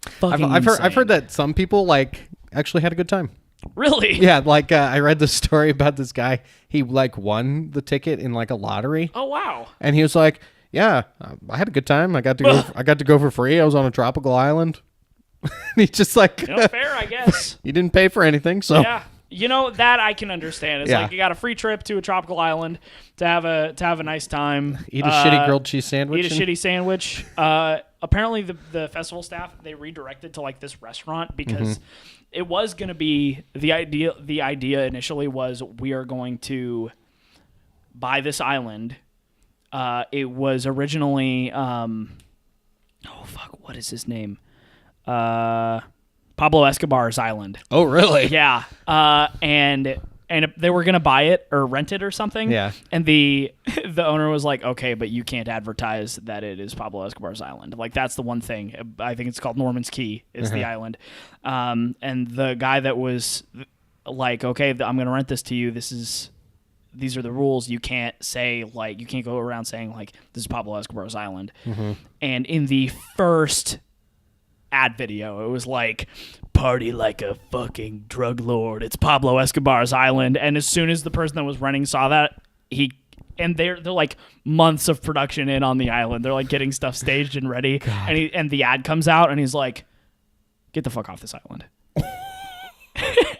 Fucking I've insane. heard that some people like actually had a good time. Really? Yeah, like I read the story about this guy. He like won the ticket in like a lottery. Oh wow. And he was like, Yeah, I had a good time. I got to go for free. I was on a tropical island. He's just like, fair, I guess. you didn't pay for anything, so Yeah. That I can understand. It's like you got a free trip to a tropical island to have a nice time. eat a shitty grilled cheese sandwich. Eat a shitty sandwich. Apparently, the festival staff, they redirected to like this restaurant because it was going to be the idea. The idea initially was we are going to buy this island. It was originally what is his name? Pablo Escobar's island. Oh, really? Yeah. And they were gonna buy it or rent it or something. Yeah. And the owner was like, okay, but you can't advertise that it is Pablo Escobar's island. Like that's the one thing. I think it's called Norman's Key is the island. And the guy that was like, okay, I'm gonna rent this to you. These are the rules. You can't say you can't go around saying like this is Pablo Escobar's island. And in the first ad video, it was like, party like a fucking drug lord, it's Pablo Escobar's island. And as soon as the person that was renting saw that, they're like months of production in on the island, they're like getting stuff staged and ready. And the ad comes out and he's like, get the fuck off this island.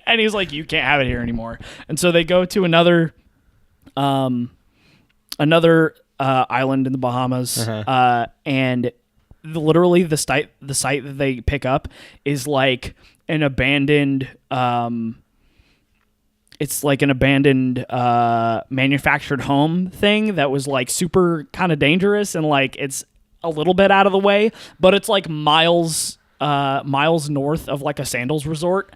And he's like, you can't have it here anymore. And so they go to another island in the Bahamas, and literally the site that they pick up is like an abandoned manufactured home thing that was like super kind of dangerous, and like it's a little bit out of the way, but it's like miles north of like a sandals resort.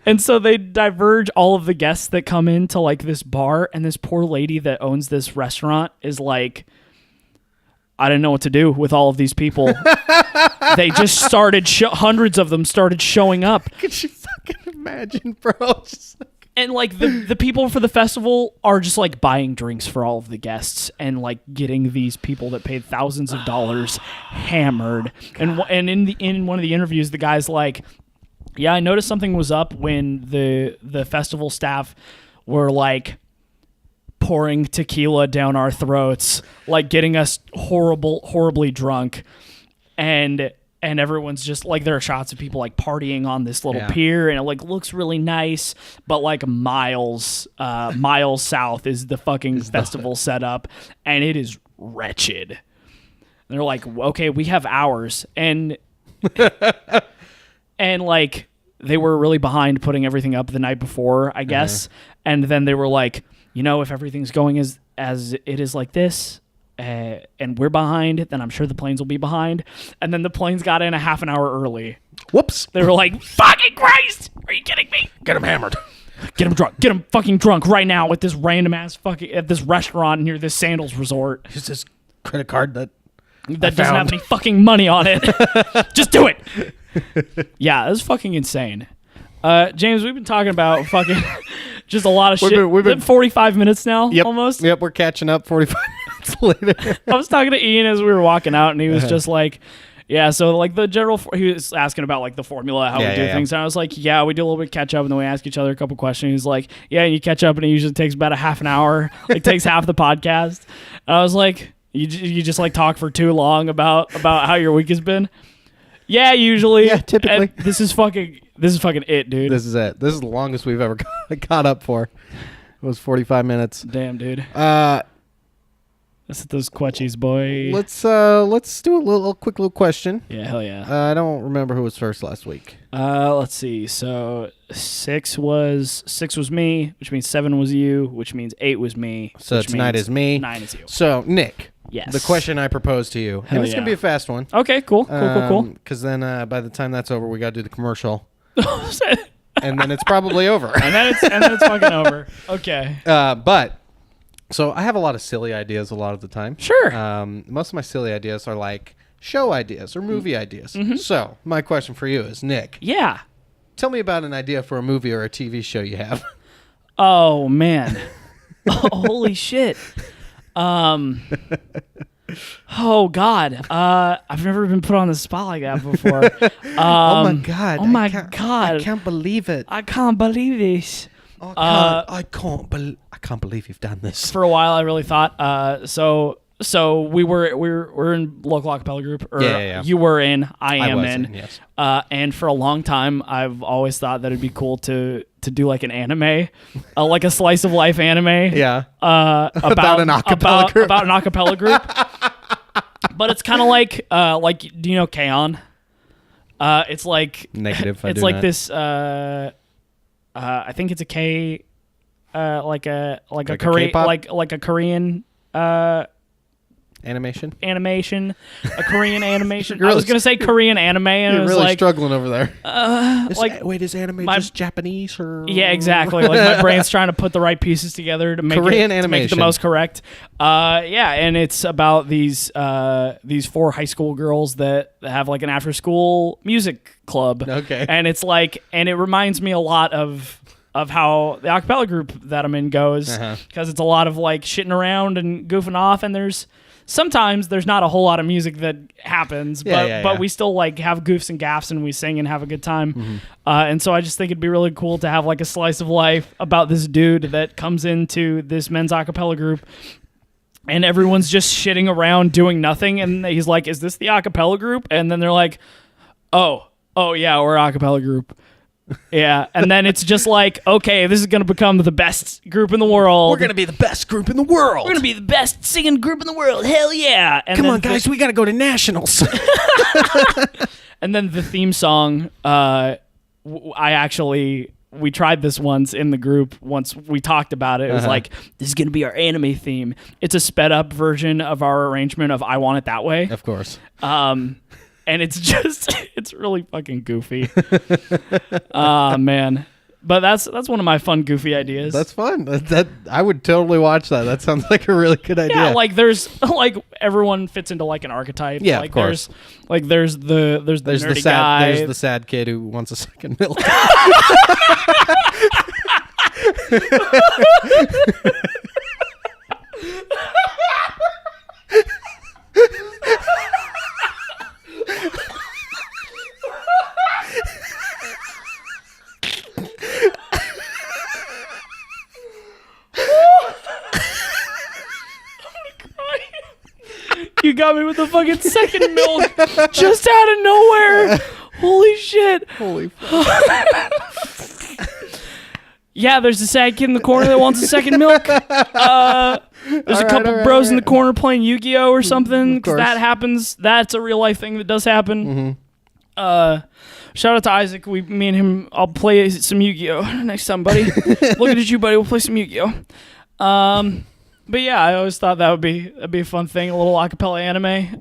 And so they diverge all of the guests that come into like this bar, and this poor lady that owns this restaurant is like, I didn't know what to do with all of these people. They just started, hundreds of them started showing up. Could you fucking imagine, bro? And like the people for the festival are just like buying drinks for all of the guests and like getting these people that paid thousands of dollars hammered. And in one of the interviews, the guy's like, yeah, I noticed something was up when the festival staff were like pouring tequila down our throats, like getting us horribly drunk, and everyone's just like, there are shots of people like partying on this little pier, and it like looks really nice, but like miles south is the fucking festival setup, and it is wretched. And they're like, okay, we have hours, and and like they were really behind putting everything up the night before, I guess, and then they were like, if everything's going as it is like this, and we're behind, then I'm sure the planes will be behind. And then the planes got in a half an hour early. Whoops. They were like, fucking Christ! Are you kidding me? Get him hammered. Get him drunk. Get him fucking drunk right now at this random ass at this restaurant near this sandals resort. Here's this credit card that doesn't have any fucking money on it. Just do it. Yeah, it was fucking insane. James, we've been talking about fucking just a lot of shit. We've been 45 minutes now, almost. Yep, we're catching up 45 minutes later. I was talking to Ian as we were walking out, and he was just like, yeah, so like the general, he was asking about like the formula, how we do things. And I was like, yeah, we do a little bit of catch up, and then we ask each other a couple questions. He's like, yeah, and you catch up, and it usually takes about a half an hour. It takes half the podcast. And I was like, you just like talk for too long about how your week has been. Yeah, usually. Yeah, typically. And this is fucking it, dude. This is it. This is the longest we've ever caught up for. It was 45 minutes. Damn, dude. Let's hit those quetchies, boy. Let's do a quick little question. Yeah, hell yeah. I don't remember who was first last week. Let's see. So 6 was me, which means 7 was you, which means 8 was me. So tonight is me. 9 is you. So Nick. Yes. The question I proposed to you, and it's gonna be a fast one. Okay, cool. Because then by the time that's over, we gotta do the commercial, and then it's probably over. and then it's fucking over. Okay. But so I have a lot of silly ideas a lot of the time. Sure. Most of my silly ideas are like show ideas or movie ideas. Mm-hmm. So my question for you is, Nick. Yeah. Tell me about an idea for a movie or a TV show you have. Oh man. Holy shit. Oh God. I've never been put on the spot like that before. Oh my God. Oh my God. I can't believe it. I can't believe this. Oh, I can't believe you've done this. For a while, I really thought. So we were in local acapella group, or Yeah. you were in, I am was in. yes. And for a long time, I've always thought that it'd be cool to do like an anime, like a slice of life anime. Yeah. About an acapella group. About an acapella group. But it's kind of like do you know K-On? It's like Negative. It's like this. I think it's a K, like a Korean, K-pop? like a Korean Animation. a Korean animation. You're I was really gonna say Korean anime, and it You're was really like, struggling over there. like is anime my- just Japanese or? yeah, exactly. Like my brain's trying to put the right pieces together to make Korean it to make it the animation. most correct. Yeah, and it's about these 4 high school girls that have like an after school music club. Okay. And it's like, and it reminds me a lot of how the acapella group that I'm in goes, because it's a lot of like shitting around and goofing off, and sometimes there's not a whole lot of music that happens, but we still like have goofs and gaffs and we sing and have a good time. And so I just think it'd be really cool to have like a slice of life about this dude that comes into this men's acapella group and everyone's just shitting around doing nothing. And he's like, is this the acapella group? And then they're like, oh yeah, we're an acapella group. Yeah, and then it's just like, okay, this is going to become the best group in the world. We're gonna be the best group in the world. We're going to be the best singing group in the world. Hell yeah. And Come then on, guys, we gotta go to nationals. And then the theme song, we tried this once in the group. Once we talked about it, it was like, this is going to be our anime theme. It's a sped up version of our arrangement of I Want It That Way. Of course. And it's just, it's really fucking goofy. Man. But that's one of my fun, goofy ideas. That's fun. That I would totally watch that. That sounds like a really good idea. Yeah, like there's like everyone fits into like an archetype. Yeah, like of course. There's the nerdy guy. There's the sad kid who wants a second milk. You got me with the fucking second milk just out of nowhere. Holy shit. Holy fuck. Yeah, there's a sad kid in the corner that wants a second milk. There's a couple bros in the corner playing Yu-Gi-Oh or something. 'Cause that happens. That's a real life thing that does happen. Shout out to Isaac. Me and him, I'll play some Yu-Gi-Oh next time, buddy. Looking at you, buddy. We'll play some Yu-Gi-Oh. But yeah, I always thought that'd be a fun thing, a little acapella anime.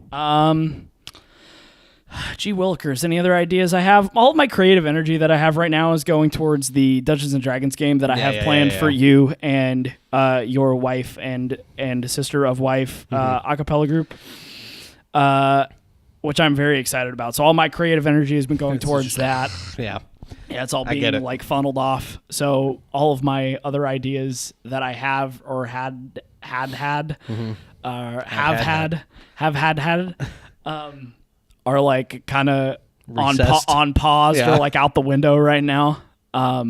Gee willikers, any other ideas I have? All of my creative energy that I have right now is going towards the Dungeons and Dragons game that I have planned for you and your wife and sister of wife acapella group, which I'm very excited about. So all my creative energy has been going towards that. Yeah. Yeah, it's all being like funneled off. So all of my other ideas that I have or had are like kind of on pause or like out the window right now. I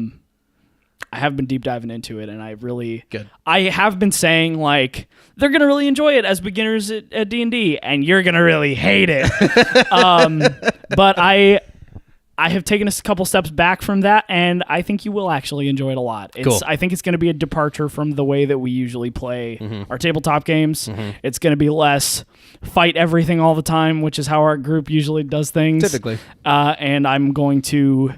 have been deep diving into it, and I have been saying like they're gonna really enjoy it as beginners at D&D, and you're gonna really hate it. But I have taken a couple steps back from that, and I think you will actually enjoy it a lot. Cool. I think it's going to be a departure from the way that we usually play our tabletop games. It's going to be less fight everything all the time, which is how our group usually does things. Typically. And I'm going to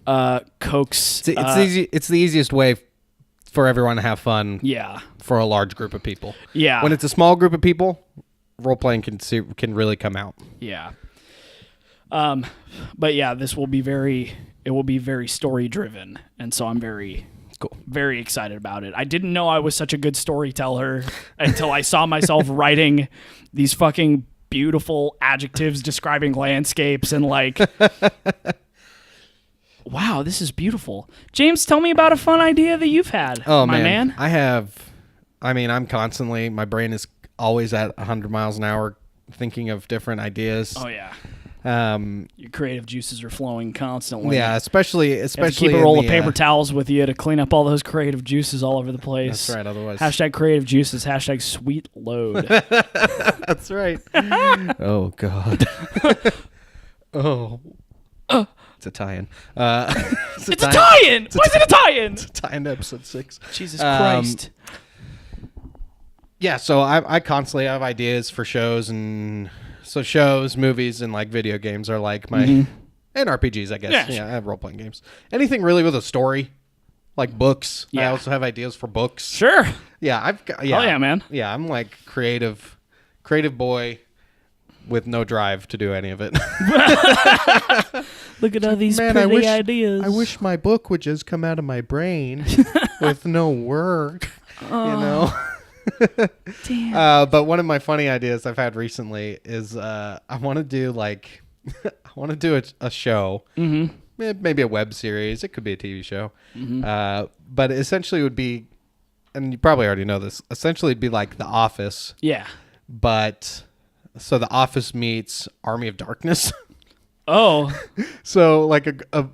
coax... It's the easiest way for everyone to have fun. Yeah. For a large group of people. Yeah. When it's a small group of people, role-playing can really come out. Yeah. But yeah, it will be very story driven. And so I'm very excited about it. I didn't know I was such a good storyteller until I saw myself writing these fucking beautiful adjectives describing landscapes and like, wow, this is beautiful. James, tell me about a fun idea that you've had. Oh, my man. I'm constantly, my brain is always at 100 miles an hour thinking of different ideas. Oh yeah. Your creative juices are flowing constantly. Yeah, especially You have to keep a in roll of the, paper towels with you to clean up all those creative juices all over the place. That's right. Otherwise, Hashtag creative juices. Hashtag sweet load. that's right. Oh God. Oh. It's Italian. It's Italian. Why is it Italian? It's Italian to episode 6. Jesus Christ. Yeah, so I constantly have ideas for shows, and so shows, movies, and like video games are like my and RPGs, I guess. Yeah, Yeah, sure. I have role playing games. Anything really with a story, like books. I Yeah. also have ideas for books. Sure. Yeah, I've got. Yeah, Oh, yeah, man. Yeah, I'm like creative boy with no drive to do any of it. Look at all these Man, pretty ideas. I wish my book would just come out of my brain with no work. You know. Damn. But one of my funny ideas I've had recently is I want to do like a show, maybe a web series. It could be a TV show, but essentially it would be, and you probably already know this. Essentially, it'd be like The Office, Yeah. but so The Office meets Army of Darkness. Oh. So like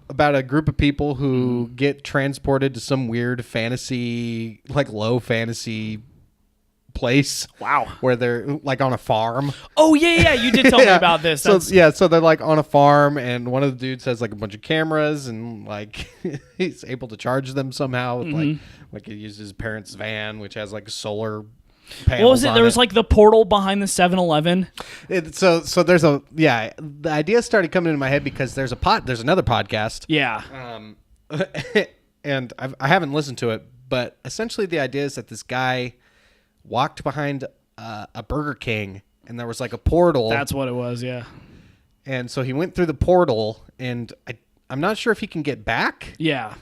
about a group of people who get transported to some weird fantasy, like low fantasy place. Wow. Where they're like on a farm. Oh, yeah. You did tell me Yeah. about this. So so they're like on a farm, and one of the dudes has like a bunch of cameras, and like he's able to charge them somehow with like he uses his parents' van, which has like solar panels. What was it? on There was like the portal behind the 7-Eleven. So there's the idea started coming into my head because there's another podcast. Yeah. And I haven't listened to it, but essentially the idea is that this guy walked behind a Burger King, and there was like a portal. That's what it was, yeah. And so he went through the portal, and I'm not sure if he can get back. Yeah.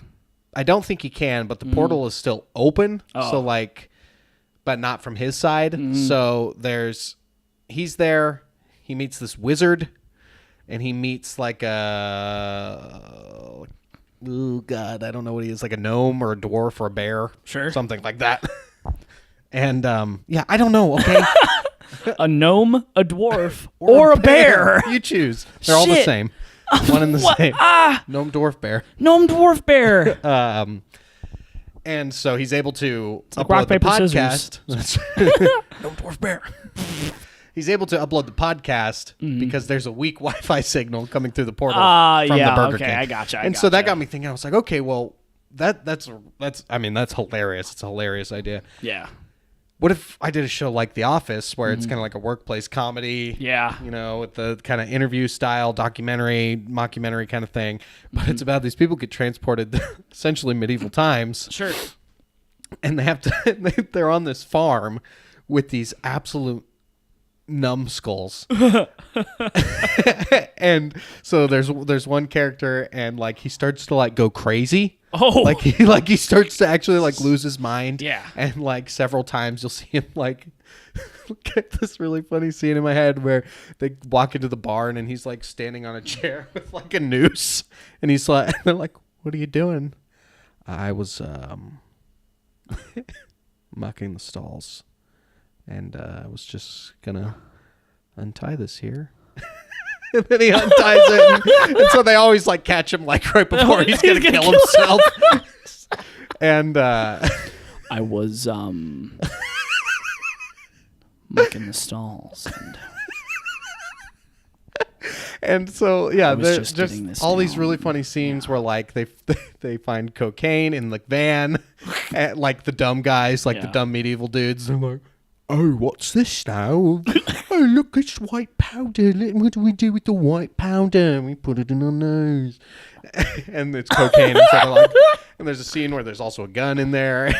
I don't think he can, but the portal is still open. Oh. So like, but not from his side. So he's there. He meets this wizard, and he meets like oh God, I don't know what he is, like a gnome or a dwarf or a bear. Sure. Something like that. And I don't know. Okay. A gnome, a dwarf, or a bear. You choose. They're all the Shit. same. One and the What? same. Ah, Gnome, dwarf, bear. gnome, dwarf, bear. And so he's able to like upload rock, the paper, podcast. Gnome, dwarf, bear. He's able to upload the podcast because there's a weak Wi-Fi signal coming through the portal Ah, from yeah, the Burger okay, King. I gotcha, And so that got me thinking. I was like, okay, well, that's hilarious. It's a hilarious idea. Yeah. What if I did a show like The Office, where it's kind of like a workplace comedy? Yeah. You know, with the kind of interview style, documentary, mockumentary kind of thing. But it's about these people get transported to essentially medieval times. Sure. And they have to, they're on this farm with these absolute numbskulls. And so there's one character, and like he starts to like go crazy. Oh. Like he starts to actually like lose his mind. Yeah. And like several times you'll see him like get this really funny scene in my head where they walk into the barn, and he's like standing on a chair with like a noose, and he's like, and they're like, "What are you doing?" I was mucking the stalls, and I was just gonna untie this here. And then he unties it, and so they always like catch him like right before he's gonna kill himself. And I was mucking the stalls. And so yeah, was there's just just getting this all these down. really funny scenes where like they find cocaine in the van, and like the dumb guys, like the Yeah. dumb medieval dudes, they're like, "Oh, what's this now? Oh, look, it's white powder. What do we do with the white powder? We put it in our nose." And it's cocaine. And, so they're like, and there's a scene where there's also a gun in there.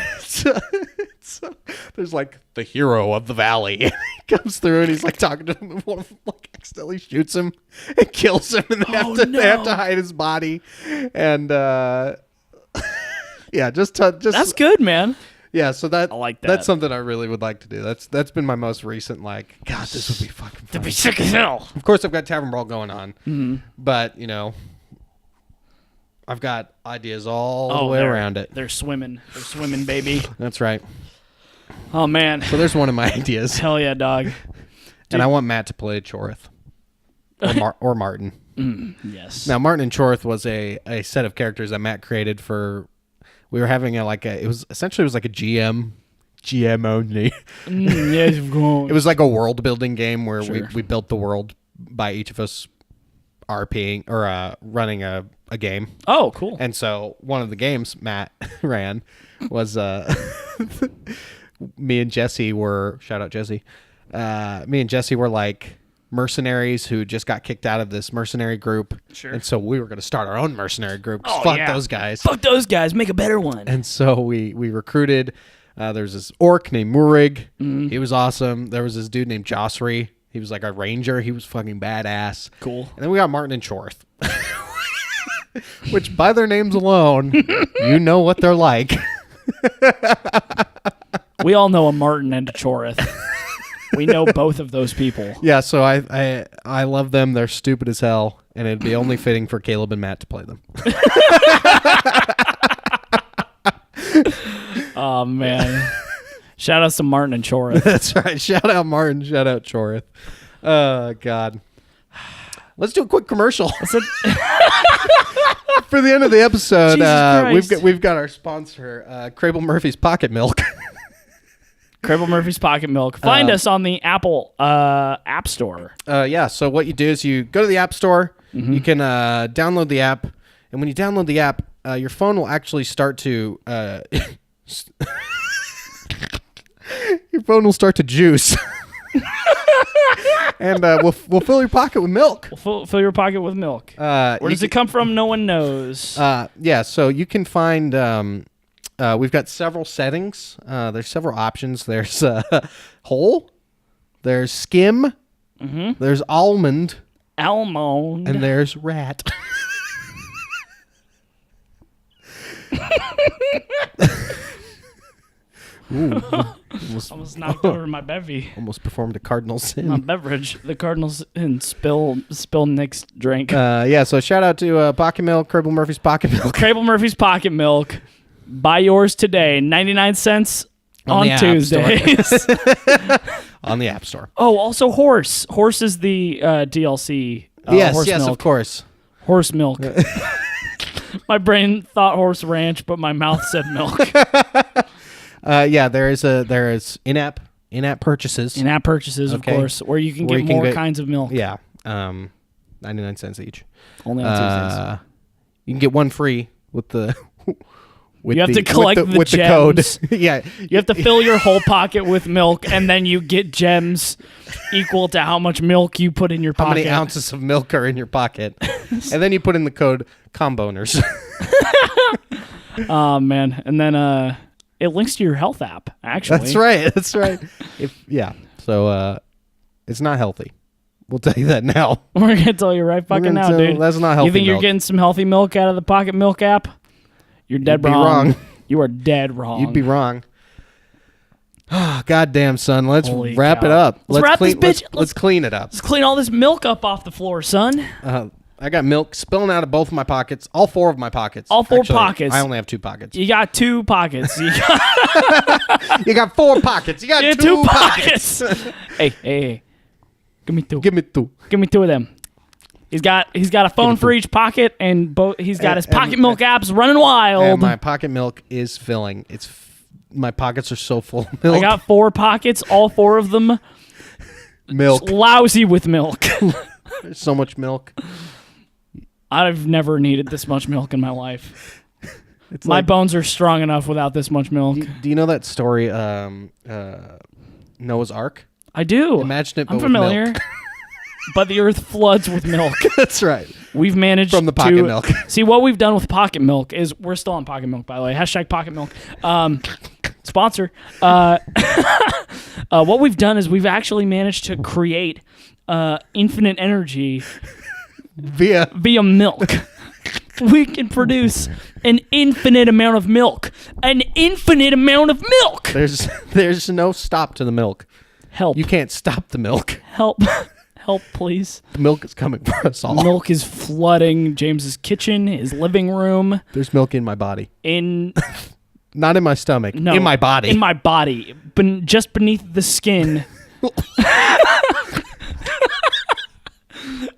So there's like the hero of the valley. He comes through, and he's like talking to him, and one of them like accidentally shoots him and kills him, and they they have to hide his body. And yeah, just That's good, man. yeah, so I like that. That's something I really would like to do. That's been my most recent like. God, this would be fucking fun. That'd be sick as hell. Of course, I've got Tavern Brawl going on, but you know, I've got ideas all the way around it. They're swimming. They're swimming, baby. That's right. Oh, man. So there's one of my ideas, Hell yeah, dog. and I want Matt to play Chorith. or Martin. Yes. Now, Martin and Chorth was a set of characters that Matt created for. We were having it was like a GM only. Yes, of course. It was like a world building game where Sure. we built the world by each of us RPing or running a game. Oh, cool. And so one of the games Matt ran was me and Jesse were, shout out Jesse. Me and Jesse were like mercenaries who just got kicked out of this mercenary group. Sure. And so we were going to start our own mercenary group. Oh, Fuck yeah. those guys. Fuck those guys. Make a better one. And so we recruited. There's this orc named Murig. He was awesome. There was this dude named Josry. He was like a ranger. He was fucking badass. Cool. And then we got Martin and Chorth. Which, by their names alone, you know what they're like. We all know a Martin and a Chorith. We know both of those people. Yeah, so I love them. They're stupid as hell, and it'd be only fitting for Caleb and Matt to play them. Oh, man. Shout outs to Martin and Chorith. That's right. Shout out Martin. Shout out Chorith. God. Let's do a quick commercial. For the end of the episode, Jesus Christ. we've got our sponsor, Crable Murphy's Pocket Milk. Crable Murphy's Pocket Milk. Find us on the Apple App Store. Yeah, so what you do is you go to the App Store, you can download the app, and when you download the app, your phone will actually start to your phone will start to juice. And we'll fill your pocket with milk. We'll fill your pocket with milk. Where does it come from? No one knows. Yeah, so you can find we've got several settings. There's several options. There's whole, there's skim, there's almond, Almond. and there's rat. Ooh, Almost knocked over my bevy. almost performed a cardinal sin. My beverage. The Cardinals and spill Nick's drink. Yeah, so shout out to Pocket Milk, Crable Murphy's Pocket Milk. Crable Murphy's Pocket Milk. Buy yours today. 99 cents On on the App Store. Tuesdays. On the App Store. Oh, also Horse. Horse is the DLC. Yes, horse yes, milk. of course. Horse milk. My brain thought Horse Ranch, but my mouth said milk. Yeah, there is in-app purchases. In-app purchases, of Okay. course, where you can Where get you can more get- kinds of milk. Yeah, 99 cents each. Only on Tuesdays. You can get one free with the. With You have to collect the with the code. gems. Yeah, You have to fill your whole pocket with milk, and then you get gems equal to how much milk you put in your how pocket. many ounces of milk are in your pocket, and then you put in the code comboners. Oh, man. And then it links to your health app, actually. That's right. That's right. So it's not healthy. We'll tell you that now. We're going to tell you right fucking now, dude. That's not healthy. You think you're milk. getting some healthy milk out of the Pocket Milk app? You're dead You'd be wrong. wrong. You are dead wrong. You'd be wrong. Oh, goddamn, son. Let's Holy wrap cow. it up. Let's wrap this clean, bitch- Let's clean it up. Let's clean all this milk up off the floor, son. I got milk spilling out of both of my pockets. All four of my pockets. All four Actually, pockets. I only have two pockets. You got two pockets. You got You got four pockets. You got two two pockets. pockets. Hey. Give me two. Give me two. Give me two of them. He's got a phone for each pocket, and he's got his Pocket Milk apps running wild. And my pocket milk is filling. My pockets are so full of milk. I got 4 pockets, all 4 of them milk. lousy with milk. There's so much milk. I've never needed this much milk in my life. It's My like, bones are strong enough without this much milk. do you know that story, Noah's Ark? I do. Imagine it, but I'm with familiar. milk. But the earth floods with milk. That's right. We've managed From the pocket milk. See, what we've done with Pocket Milk is we're still on Pocket Milk, by the way. # Pocket Milk. Sponsor. What we've done is we've actually managed to create infinite energy Via milk. We can produce an infinite amount of milk. An infinite amount of milk. there's no stop to the milk. Help. You can't stop the milk. Help. Help, please. The milk is coming for us all. Milk is flooding James's kitchen, his living room, There's milk in my body. Not in my stomach. No, in my body. In my body. Just beneath the skin.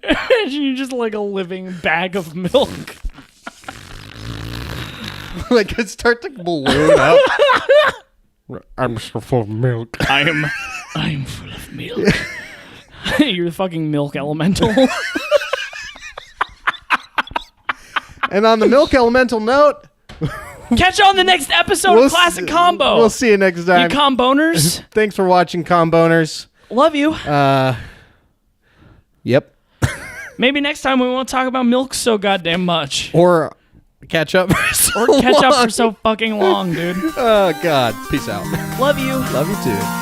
Imagine you just like a living bag of milk. Like it start to balloon up. I'm so full of milk. I'm full of milk. You're the fucking milk elemental. And on the milk elemental note, catch you on the next episode of Classic Combo. We'll see you next time. You comboners. Thanks for watching, comboners. Love you. Yep. Maybe next time we won't talk about milk so goddamn much. Or catch up for so Or catch up long. for so fucking long, dude. Oh, God. Peace out. Love you. Love you, too.